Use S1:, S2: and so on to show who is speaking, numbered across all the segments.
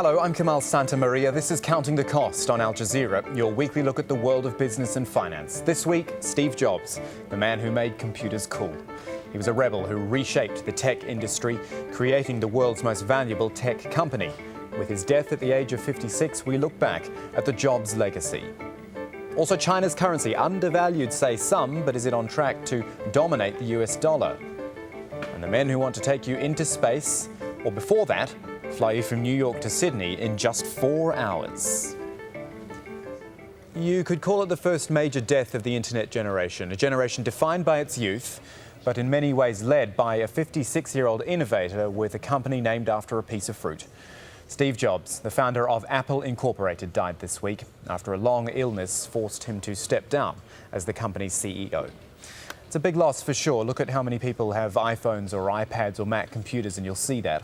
S1: Hello, I'm Kamal Santamaria. This is Counting the Cost on Al Jazeera, your weekly look at the world of business and finance. This week, Steve Jobs, the man who made computers cool. He was a rebel who reshaped the tech industry, creating the world's most valuable tech company. With his death at the age of 56, we look back at the Jobs legacy. Also, China's currency, undervalued, say some, but is it on track to dominate the US dollar? And the men who want to take you into space, or before that, fly you from New York to Sydney in just 4 hours. You could call it the first major death of the internet generation, a generation defined by its youth, but in many ways led by a 56-year-old innovator with a company named after a piece of fruit. Steve Jobs, the founder of Apple Incorporated, died this week after a long illness forced him to step down as the company's CEO. It's a big loss for sure. Look at how many people have iPhones or iPads or Mac computers and you'll see that.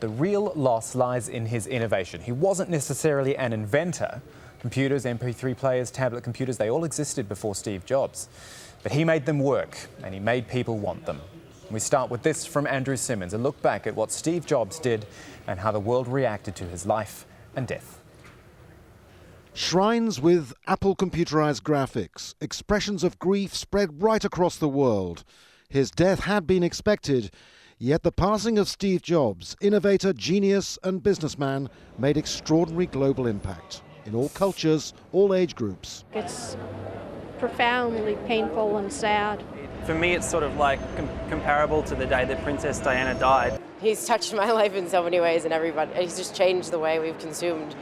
S1: The real loss lies in his innovation. He wasn't necessarily an inventor. Computers, MP3 players, tablet computers, they all existed before Steve Jobs. But he made them work, and he made people want them. We start with this from Andrew Simmons, a look back at what Steve Jobs did and how the world reacted to his life and death.
S2: Shrines with Apple computerized graphics, expressions of grief spread right across the world. His death had been expected. Yet the passing of Steve Jobs, innovator, genius and businessman, made extraordinary global impact in all cultures, all age groups.
S3: It's profoundly painful and sad.
S4: For me, it's sort of like comparable to the day that Princess Diana died.
S5: He's touched my life in so many ways, and he's just changed the way we've consumed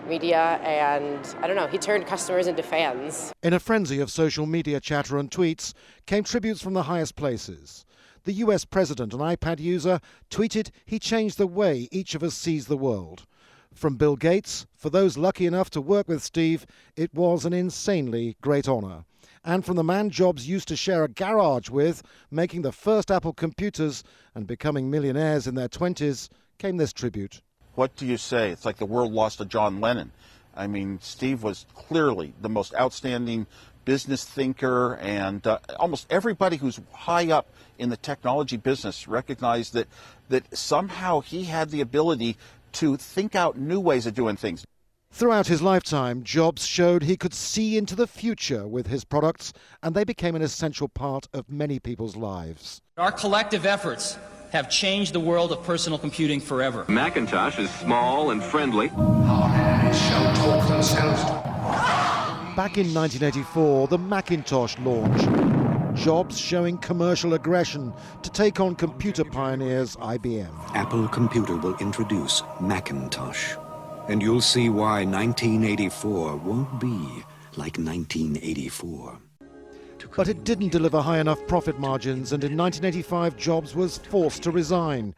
S5: media, and I don't know, he turned customers into fans.
S2: In a frenzy of social media chatter and tweets came tributes from the highest places. The US president, an iPad user, tweeted he changed the way each of us sees the world. From Bill Gates, for those lucky enough to work with Steve, it was an insanely great honor. And from the man Jobs used to share a garage with, making the first Apple computers and becoming millionaires in their 20s, came this tribute.
S6: What do you say? It's like the world lost a John Lennon. I mean, Steve was clearly the most outstanding business thinker, and almost everybody who's high up in the technology business recognized that somehow he had the ability to think out new ways of doing things.
S2: Throughout his lifetime, Jobs showed he could see into the future with his products, and they became an essential part of many people's lives.
S7: Our collective efforts have changed the world of personal computing forever.
S8: Macintosh is small and friendly.
S9: Our hands shall talk themselves.
S2: Back in 1984, the Macintosh launched. Jobs showing commercial aggression to take on computer pioneers IBM.
S10: Apple Computer will introduce Macintosh. And you'll see why 1984 won't be like 1984.
S2: But it didn't deliver high enough profit margins, and in 1985 Jobs was forced to resign.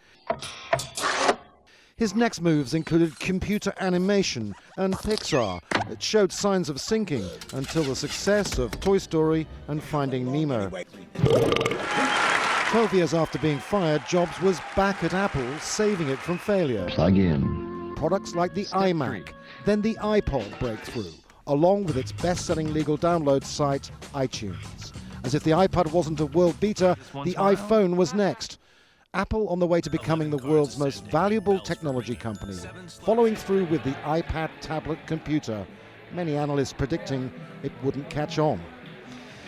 S2: His next moves included computer animation and Pixar. It showed signs of sinking until the success of Toy Story and Finding Nemo. 12 years after being fired, Jobs was back at Apple, saving it from failure.
S10: Plug in.
S2: Products like the iMac, then the iPod breakthrough, along with its best-selling legal download site, iTunes. As if the iPod wasn't a world beater, the iPhone was next. Apple on the way to becoming the world's most valuable technology company, following through with the iPad tablet computer, many analysts predicting it wouldn't catch on.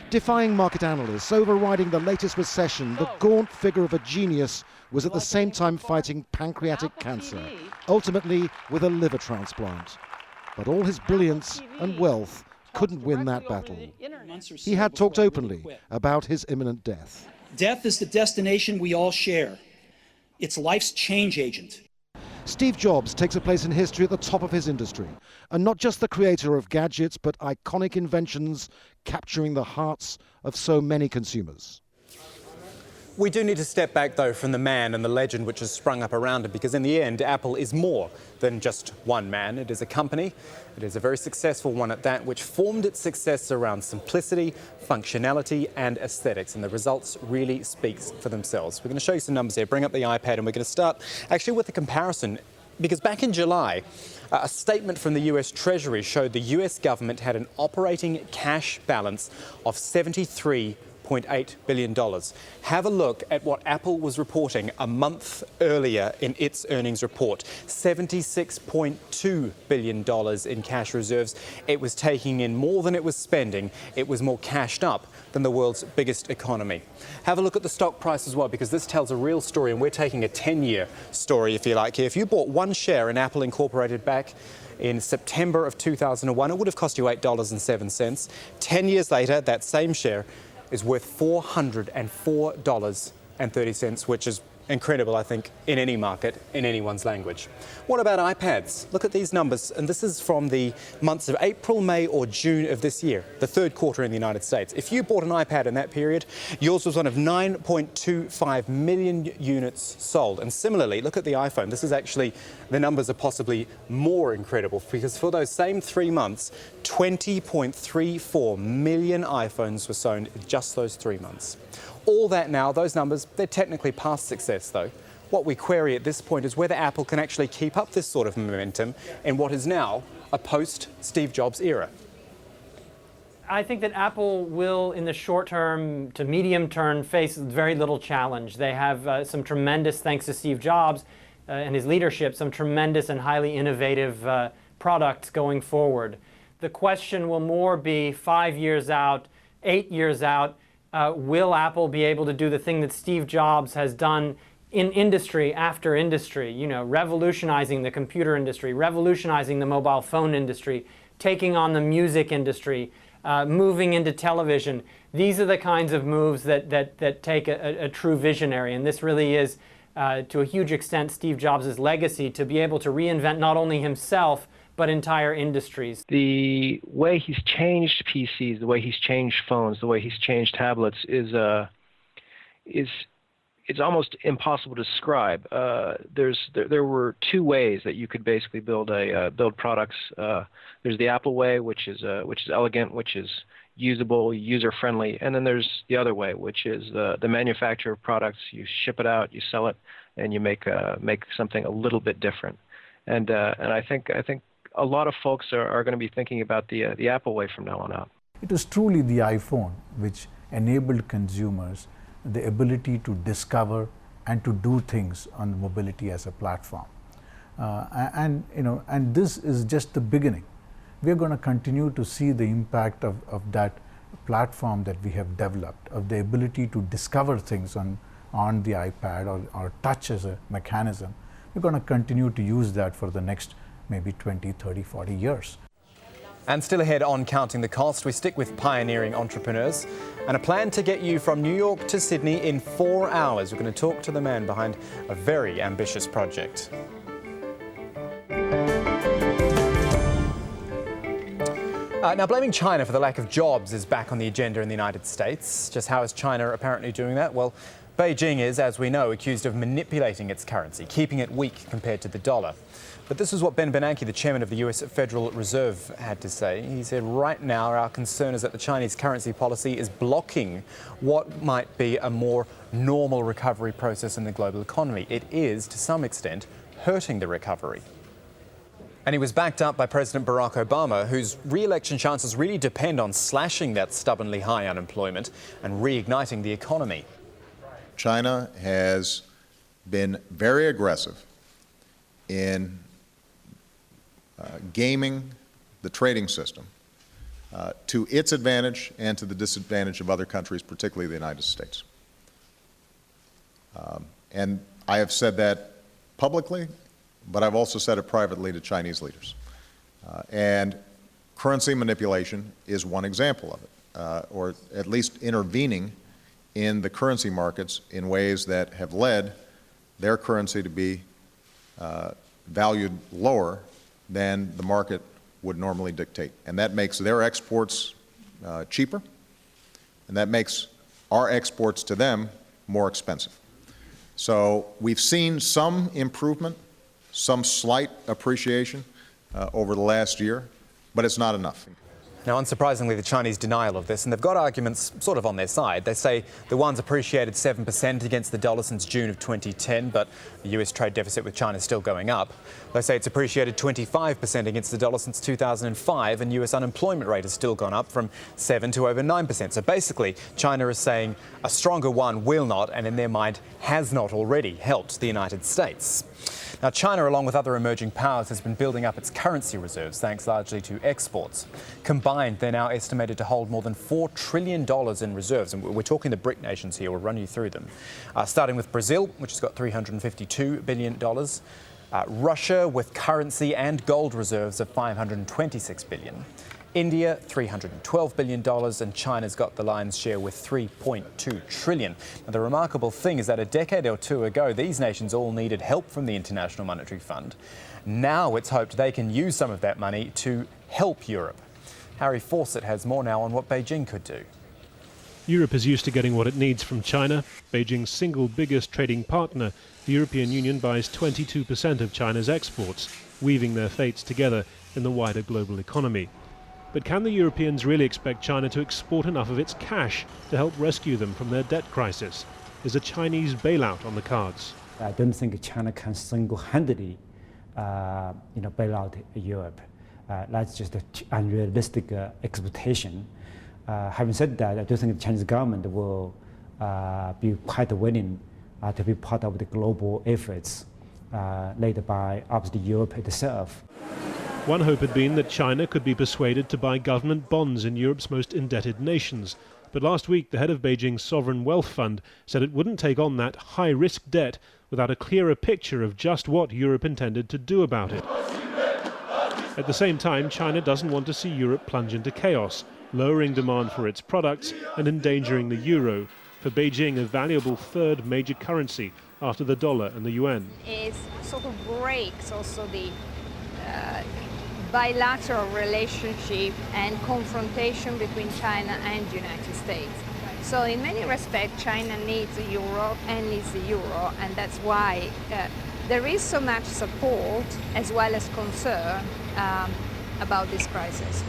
S2: Defying market analysts, overriding the latest recession, the gaunt figure of a genius was at the same time fighting pancreatic cancer, ultimately with a liver transplant. But all his brilliance and wealth couldn't win that battle. He had talked openly about his imminent death.
S7: Death is the destination we all share. It's life's change agent.
S2: Steve Jobs takes a place in history at the top of his industry, and not just the creator of gadgets, but iconic inventions capturing the hearts of so many consumers.
S1: We do need to step back, though, from the man and the legend which has sprung up around him, because in the end, Apple is more than just one man. It is a company. It is a very successful one at that, which formed its success around simplicity, functionality and aesthetics, and the results really speak for themselves. We're going to show you some numbers here. Bring up the iPad, and we're going to start actually with a comparison, because back in July, a statement from the US Treasury showed the US government had an operating cash balance of $73 $2.8 billion. Have a look at what Apple was reporting a month earlier in its earnings report. $76.2 billion in cash reserves. It was taking in more than it was spending. It was more cashed up than the world's biggest economy. Have a look at the stock price as well, because this tells a real story, and we're taking a 10-year story, if you like, here. If you bought one share in Apple Incorporated back in September of 2001, it would have cost you $8.07. 10 years later, that same share is worth $404.30, which is incredible, I think, in any market, in anyone's language. What about iPads? Look at these numbers, and this is from the months of April, May or June of this year, the third quarter in the United States. If you bought an iPad in that period, yours was one of 9.25 million units sold. And similarly, look at the iPhone. This is actually, the numbers are possibly more incredible, because for those same 3 months, 20.34 million iPhones were sold in just those 3 months. All that now, those numbers, they're technically past success though. What we query at this point is whether Apple can actually keep up this sort of momentum in what is now a post-Steve Jobs era.
S11: I think that Apple will, in the short term to medium term, face very little challenge. They have some tremendous, thanks to Steve Jobs and his leadership, some tremendous and highly innovative products going forward. The question will more be 5 years out, 8 years out, will Apple be able to do the thing that Steve Jobs has done in industry after industry, you know, revolutionizing the computer industry, revolutionizing the mobile phone industry, taking on the music industry, moving into television. These are the kinds of moves that take a true visionary, and this really is, to a huge extent, Steve Jobs' legacy, to be able to reinvent not only himself, but entire industries.
S12: The way he's changed PCs, the way he's changed phones, the way he's changed tablets is it's almost impossible to describe. There were two ways that you could basically build products. There's the Apple way, which is elegant, which is usable, user-friendly, and then there's the other way, which is the manufacture of products. You ship it out, you sell it, and you make something a little bit different. And I think a lot of folks are going to be thinking about the Apple way from now on out.
S13: It was truly the iPhone which enabled consumers the ability to discover and to do things on mobility as a platform. And this is just the beginning. We're going to continue to see the impact of that platform that we have developed, of the ability to discover things on the iPad or touch as a mechanism. We're going to continue to use that for the next maybe 20, 30, 40 years.
S1: And still ahead on Counting the Cost, we stick with pioneering entrepreneurs and a plan to get you from New York to Sydney in 4 hours. We're going to talk to the man behind a very ambitious project. Now, blaming China for the lack of jobs is back on the agenda in the United States. Just how is China apparently doing that? Well, Beijing is, as we know, accused of manipulating its currency, keeping it weak compared to the dollar. But this is what Ben Bernanke, the chairman of the US Federal Reserve, had to say. He said, right now, our concern is that the Chinese currency policy is blocking what might be a more normal recovery process in the global economy. It is, to some extent, hurting the recovery. And he was backed up by President Barack Obama, whose re-election chances really depend on slashing that stubbornly high unemployment and reigniting the economy.
S14: China has been very aggressive in gaming the trading system to its advantage and to the disadvantage of other countries, particularly the United States. And I have said that publicly, but I've also said it privately to Chinese leaders. And currency manipulation is one example of it, or at least intervening in the currency markets in ways that have led their currency to be valued lower than the market would normally dictate. And that makes their exports cheaper, and that makes our exports to them more expensive. So we've seen some improvement, some slight appreciation over the last year, but it's not enough.
S1: Now, unsurprisingly, the Chinese deny all of this, and they've got arguments sort of on their side. They say the yuan's appreciated 7% against the dollar since June of 2010, but the US trade deficit with China is still going up. They say it's appreciated 25% against the dollar since 2005, and US unemployment rate has still gone up from 7 to over 9%. So basically, China is saying a stronger yuan will not, and in their mind, has not already helped the United States. Now, China, along with other emerging powers, has been building up its currency reserves, thanks largely to exports. Combined, they're now estimated to hold more than $4 trillion in reserves. And we're talking the BRIC nations here. We'll run you through them. Starting with Brazil, which has got $352 billion. Russia, with currency and gold reserves of $526 billion. India, $312 billion, and China's got the lion's share with $3.2 trillion. Now, the remarkable thing is that a decade or two ago, these nations all needed help from the International Monetary Fund. Now it's hoped they can use some of that money to help Europe. Harry Fawcett has more now on what Beijing could do.
S15: Europe is used to getting what it needs from China. Beijing's single biggest trading partner, the European Union, buys 22% of China's exports, weaving their fates together in the wider global economy. But can the Europeans really expect China to export enough of its cash to help rescue them from their debt crisis? Is a Chinese bailout on the cards?
S16: I don't think China can single-handedly, bail out Europe. That's just an unrealistic expectation. Having said that, I do think the Chinese government will be quite willing to be part of the global efforts led by obviously Europe itself.
S15: One hope had been that China could be persuaded to buy government bonds in Europe's most indebted nations. But last week, the head of Beijing's sovereign wealth fund said it wouldn't take on that high-risk debt without a clearer picture of just what Europe intended to do about it. At the same time, China doesn't want to see Europe plunge into chaos, lowering demand for its products and endangering the euro, for Beijing a valuable third major currency after the dollar and the yuan.
S17: It sort of breaks also the bilateral relationship and confrontation between China and the United States. So in many respects, China needs Europe and needs the euro, and that's why there is so much support as well as concern about this crisis.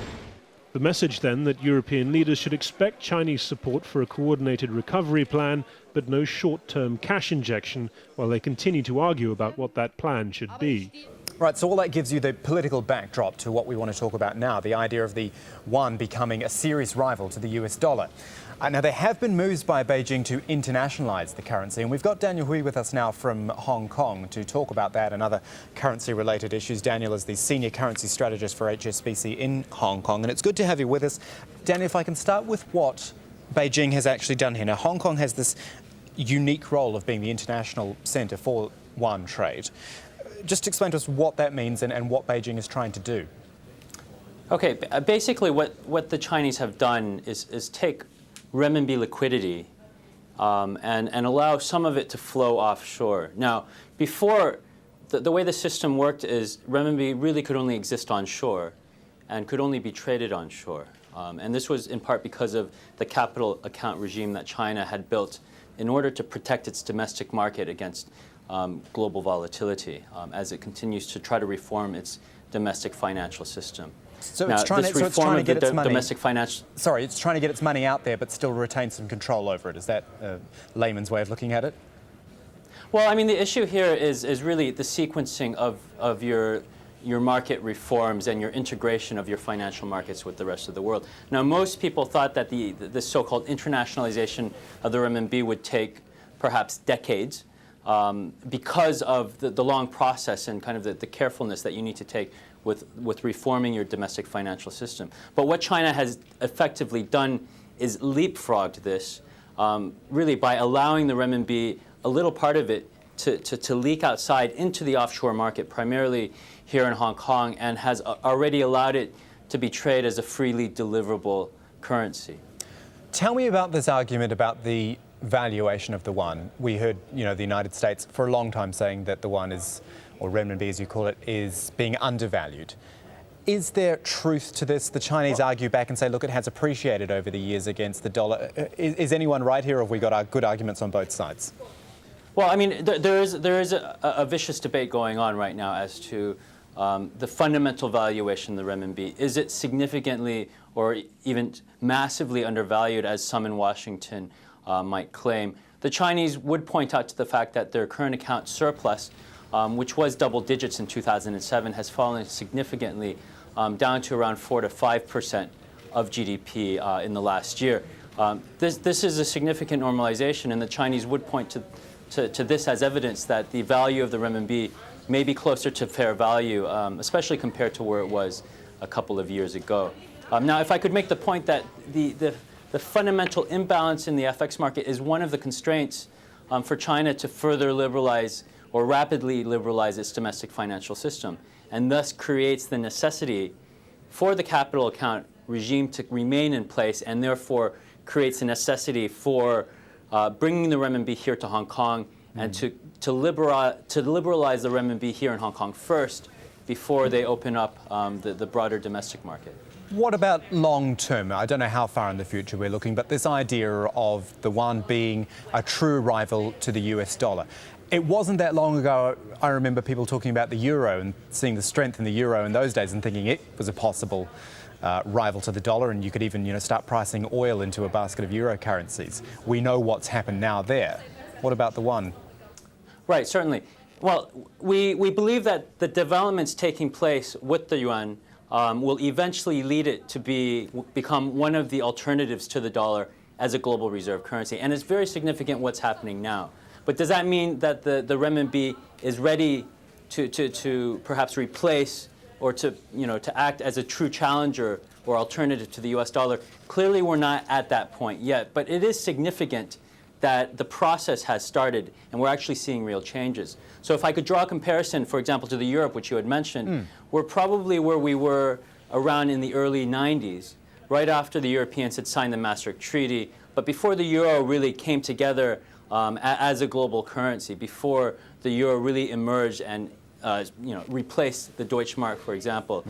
S15: The message then that European leaders should expect Chinese support for a coordinated recovery plan, but no short-term cash injection, while they continue to argue about what that plan should be.
S1: Right, so all that gives you the political backdrop to what we want to talk about now, the idea of the yuan becoming a serious rival to the US dollar. Now, there have been moves by Beijing to internationalize the currency, and we've got Daniel Hui with us now from Hong Kong to talk about that and other currency-related issues. Daniel is the senior currency strategist for HSBC in Hong Kong, and it's good to have you with us. Daniel, if I can start with what Beijing has actually done here. Now, Hong Kong has this unique role of being the international centre for yuan trade. Just explain to us what that means and what Beijing is trying to do.
S18: Okay, basically what the Chinese have done is take renminbi liquidity and allow some of it to flow offshore. Now, before, the way the system worked is renminbi really could only exist onshore and could only be traded onshore. And this was in part because of the capital account regime that China had built in order to protect its domestic market against global volatility as it continues to try to reform its domestic financial system.
S1: So
S18: now,
S1: it's trying to get its money.
S18: Domestic financial.
S1: Sorry, it's trying to get its money out there, but still retain some control over it. Is that a layman's way of looking at it?
S18: Well, I mean, the issue here is really the sequencing of your market reforms and your integration of your financial markets with the rest of the world. Now, most people thought that the so-called internationalization of the renminbi would take perhaps decades. Because of the long process and kind of the carefulness that you need to take with reforming your domestic financial system. But what China has effectively done is leapfrogged this, really by allowing the renminbi, a little part of it, to leak outside into the offshore market, primarily here in Hong Kong, and has already allowed it to be traded as a freely deliverable currency.
S1: Tell me about this argument about the valuation of the yuan. We heard, the United States for a long time saying that the yuan is, or renminbi as you call it, is being undervalued. Is there truth to this? The Chinese argue back and say, look, it has appreciated over the years against the dollar. Is anyone right here, or have we got good arguments on both sides?
S18: Well, I mean, there is a vicious debate going on right now as to the fundamental valuation of the renminbi. Is it significantly or even massively undervalued, as some in Washington might claim. The Chinese would point out to the fact that their current account surplus, which was double digits in 2007, has fallen significantly down to around 4 to 5% of GDP in the last year. This is a significant normalization, and the Chinese would point to this as evidence that the value of the renminbi may be closer to fair value, especially compared to where it was a couple of years ago. Now, if I could make the point that the fundamental imbalance in the FX market is one of the constraints for China to further liberalize or rapidly liberalize its domestic financial system, and thus creates the necessity for the capital account regime to remain in place, and therefore creates a necessity for bringing the renminbi here to Hong Kong and to liberalize the renminbi here in Hong Kong first before they open up the broader domestic market.
S1: What about long term? I don't know how far in the future we're looking, but this idea of the yuan being a true rival to the US dollar. It wasn't that long ago, I remember people talking about the euro and seeing the strength in the euro in those days and thinking it was a possible rival to the dollar, and you could even start pricing oil into a basket of euro currencies. We know what's happened now there. What about the yuan?
S18: Right, certainly. Well, we believe that the developments taking place with the yuan will eventually lead it to become one of the alternatives to the dollar as a global reserve currency. And it's very significant what's happening now. But does that mean that the renminbi is ready to perhaps replace or to act as a true challenger or alternative to the US dollar? Clearly, we're not at that point yet. But it is significant that the process has started, and we're actually seeing real changes. So if I could draw a comparison, for example, to the Europe, which you had mentioned, we're probably where we were around in the early 90s, right after the Europeans had signed the Maastricht Treaty, but before the euro really came together as a global currency, before the euro really emerged and replaced the Deutschmark, for example.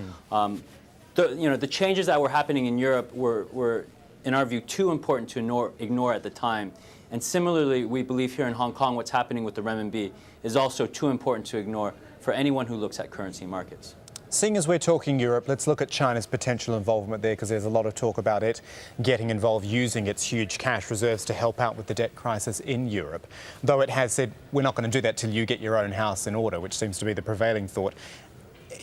S18: The changes that were happening in Europe were, in our view, too important to ignore at the time. And similarly, we believe here in Hong Kong, what's happening with the renminbi is also too important to ignore for anyone who looks at currency markets.
S1: Seeing as we're talking Europe, let's look at China's potential involvement there, because there's a lot of talk about it getting involved, using its huge cash reserves to help out with the debt crisis in Europe. Though it has said, we're not going to do that till you get your own house in order, which seems to be the prevailing thought.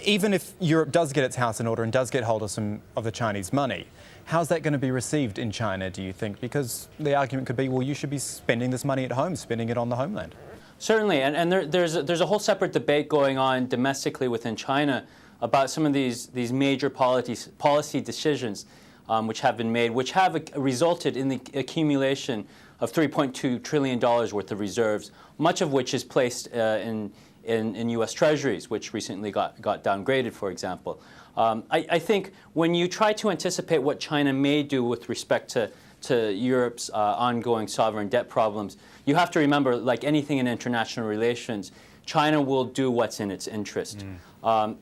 S1: Even if Europe does get its house in order and does get hold of some of the Chinese money, how's that going to be received in China, do you think? Because the argument could be, well, you should be spending this money at home, spending it on the homeland.
S18: Certainly, and there's a whole separate debate going on domestically within China about some of these major policy decisions which have been made, which have resulted in the accumulation of $3.2 trillion worth of reserves, much of which is placed in U.S. Treasuries, which recently got downgraded, for example. I think when you try to anticipate what China may do with respect to Europe's ongoing sovereign debt problems, you have to remember, like anything in international relations, China will do what's in its interest.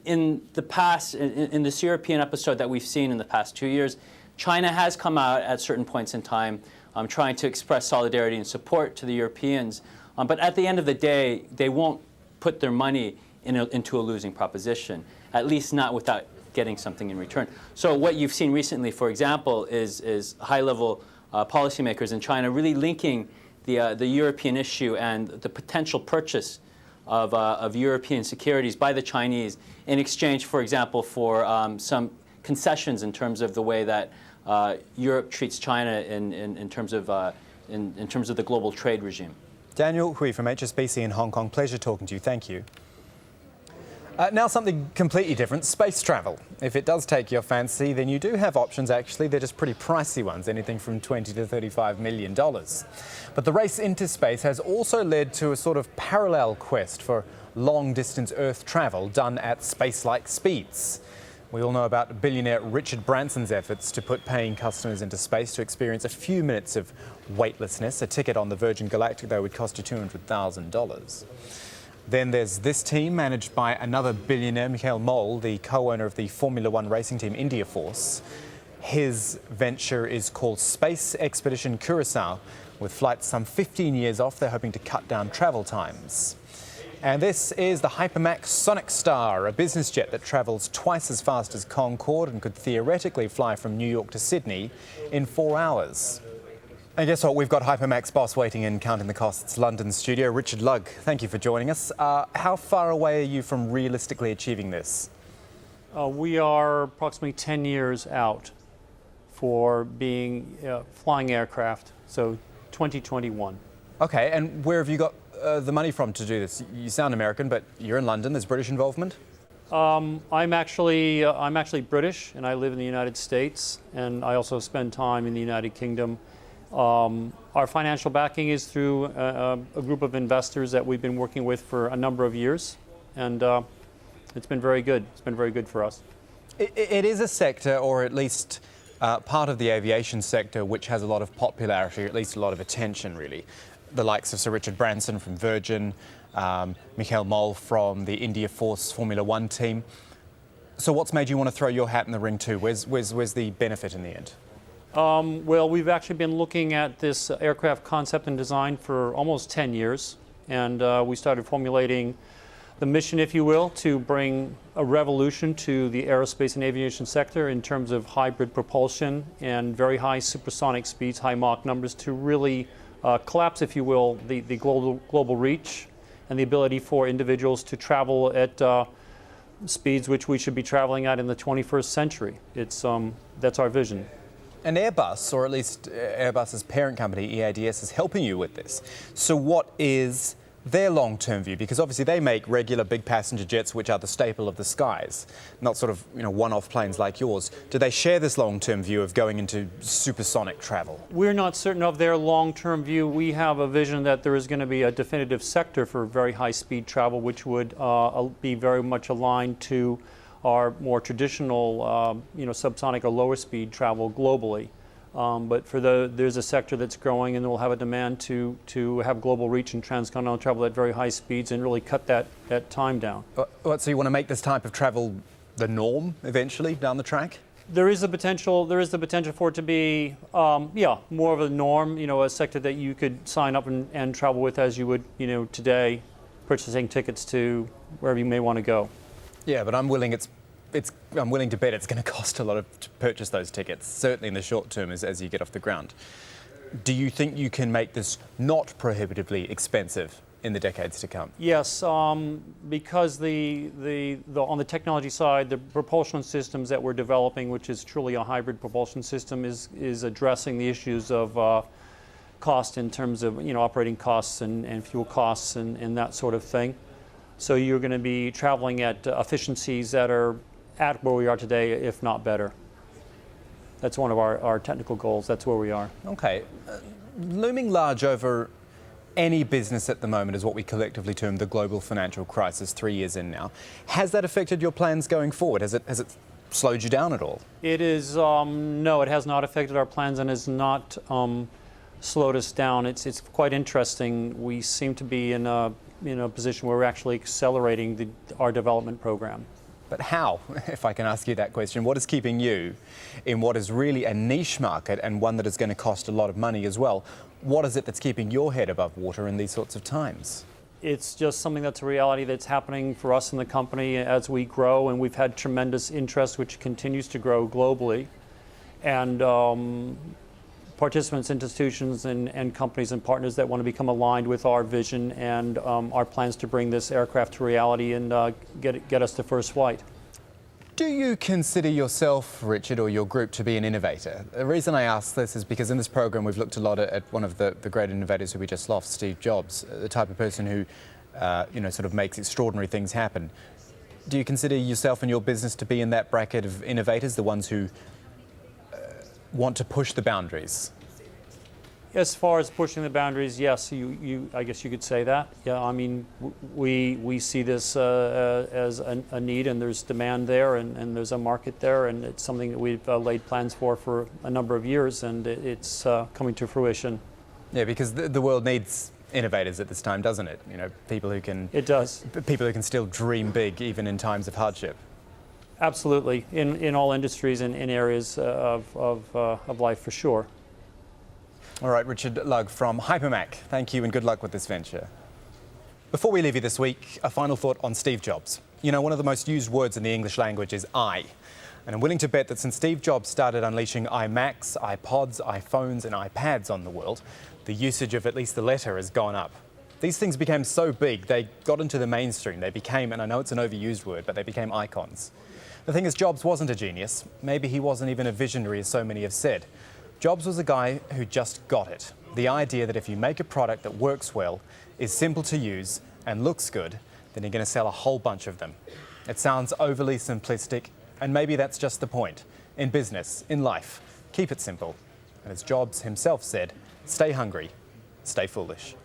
S18: In the past, in this European episode that we've seen in the past 2 years, China has come out at certain points in time trying to express solidarity and support to the Europeans. But at the end of the day, they won't put their money into a losing proposition, at least not without getting something in return. So what you've seen recently, for example, is high-level policymakers in China really linking the European issue and the potential purchase of European securities by the Chinese in exchange, for example, for some concessions in terms of the way that Europe treats China in terms of the global trade regime.
S1: Daniel Hui from HSBC in Hong Kong. Pleasure talking to you. Thank you. Now something completely different, space travel. If it does take your fancy, then you do have options, actually. They're just pretty pricey ones, anything from $20 to $35 million. But the race into space has also led to a sort of parallel quest for long-distance Earth travel done at space-like speeds. We all know about billionaire Richard Branson's efforts to put paying customers into space to experience a few minutes of weightlessness. A ticket on the Virgin Galactic, though, would cost you $200,000. Then there's this team, managed by another billionaire, Mikhail Mol, the co-owner of the Formula One racing team India Force. His venture is called Space Expedition Curaçao. With flights some 15 years off, they're hoping to cut down travel times. And this is the Hypermax Sonic Star, a business jet that travels twice as fast as Concorde and could theoretically fly from New York to Sydney in 4 hours. And guess what? We've got Hypermax boss waiting in Counting the Costs London studio, Richard Lugg. Thank you for joining us. How far away are you from realistically achieving this?
S19: We are approximately 10 years out for being flying aircraft, so 2021.
S1: Okay, and where have you got the money from to do this? You sound American, but you're in London. There's British involvement?
S19: I'm actually British, and I live in the United States, and I also spend time in the United Kingdom. Our financial backing is through a group of investors that we've been working with for a number of years, and it's been very good. It's been very good for us.
S1: It is a sector, or at least part of the aviation sector, which has a lot of popularity, or at least a lot of attention, really. The likes of Sir Richard Branson from Virgin, Michael Moll from the India Force Formula One team. So what's made you want to throw your hat in the ring too? Where's the benefit in the end?
S19: Well, we've actually been looking at this aircraft concept and design for almost 10 years, and we started formulating the mission, if you will, to bring a revolution to the aerospace and aviation sector in terms of hybrid propulsion and very high supersonic speeds, high Mach numbers, to really collapse, if you will, the global reach and the ability for individuals to travel at speeds which we should be traveling at in the 21st century. That's our vision.
S1: And Airbus, or at least Airbus's parent company, EADS, is helping you with this. So what is their long-term view? Because obviously they make regular big passenger jets, which are the staple of the skies, not sort of one-off planes like yours. Do they share this long-term view of going into supersonic travel?
S19: We're not certain of their long-term view. We have a vision that there is going to be a definitive sector for very high-speed travel, which would be very much aligned to our more traditional, subsonic or lower speed travel globally. But for there's a sector that's growing, and will have a demand to have global reach and transcontinental travel at very high speeds and really cut that time down.
S1: So you want to make this type of travel the norm eventually down the track?
S19: There is the potential for it to be, more of a norm. A sector that you could sign up and travel with as you would, today, purchasing tickets to wherever you may want to go.
S1: Yeah, but I'm willing to bet it's going to cost a lot to purchase those tickets, certainly in the short term as you get off the ground. Do you think you can make this not prohibitively expensive in the decades to come?
S19: Yes, because on the technology side, the propulsion systems that we're developing, which is truly a hybrid propulsion system, is addressing the issues of cost in terms of operating costs and fuel costs and that sort of thing. So you're going to be traveling at efficiencies that are at where we are today, if not better. That's one of our technical goals. That's where we are.
S1: Okay. Looming large over any business at the moment is what we collectively term the global financial crisis, 3 years in now. Has that affected your plans going forward? Has it slowed you down at all?
S19: It is, no, it has not affected our plans and has not slowed us down. It's quite interesting. We seem to be in a position where we're actually accelerating our development program.
S1: But how, if I can ask you that question? What is keeping you in what is really a niche market and one that is going to cost a lot of money as well? What is it that's keeping your head above water in these sorts of times?
S19: It's just something that's a reality that's happening for us in the company as we grow, and we've had tremendous interest, which continues to grow globally. And participants, institutions, and companies and partners that want to become aligned with our vision and our plans to bring this aircraft to reality and get us to first flight.
S1: Do you consider yourself, Richard, or your group to be an innovator? The reason I ask this is because in this program we've looked a lot at one of the great innovators who we just lost, Steve Jobs, the type of person who sort of makes extraordinary things happen. Do you consider yourself and your business to be in that bracket of innovators, the ones who want to push the boundaries?
S19: As far as pushing the boundaries, yes, I guess you could say that. Yeah, I mean, we see this as a need, and there's demand there, and there's a market there, and it's something that we've laid plans for a number of years, and it's coming to fruition.
S1: Yeah, because the world needs innovators at this time, doesn't it? People who can.
S19: It does.
S1: People who can still dream big even in times of hardship.
S19: Absolutely, in all industries and in areas of life, for sure.
S1: All right, Richard Lugg from Hypermax, thank you and good luck with this venture. Before we leave you this week, a final thought on Steve Jobs. You know, one of the most used words in the English language is I. And I'm willing to bet that since Steve Jobs started unleashing iMacs, iPods, iPhones and iPads on the world, the usage of at least the letter has gone up. These things became so big, they got into the mainstream. They became, and I know it's an overused word, but they became icons. The thing is, Jobs wasn't a genius. Maybe he wasn't even a visionary, as so many have said. Jobs was a guy who just got it. The idea that if you make a product that works well, is simple to use and looks good, then you're going to sell a whole bunch of them. It sounds overly simplistic, and maybe that's just the point. In business, in life, keep it simple. And as Jobs himself said, stay hungry, stay foolish.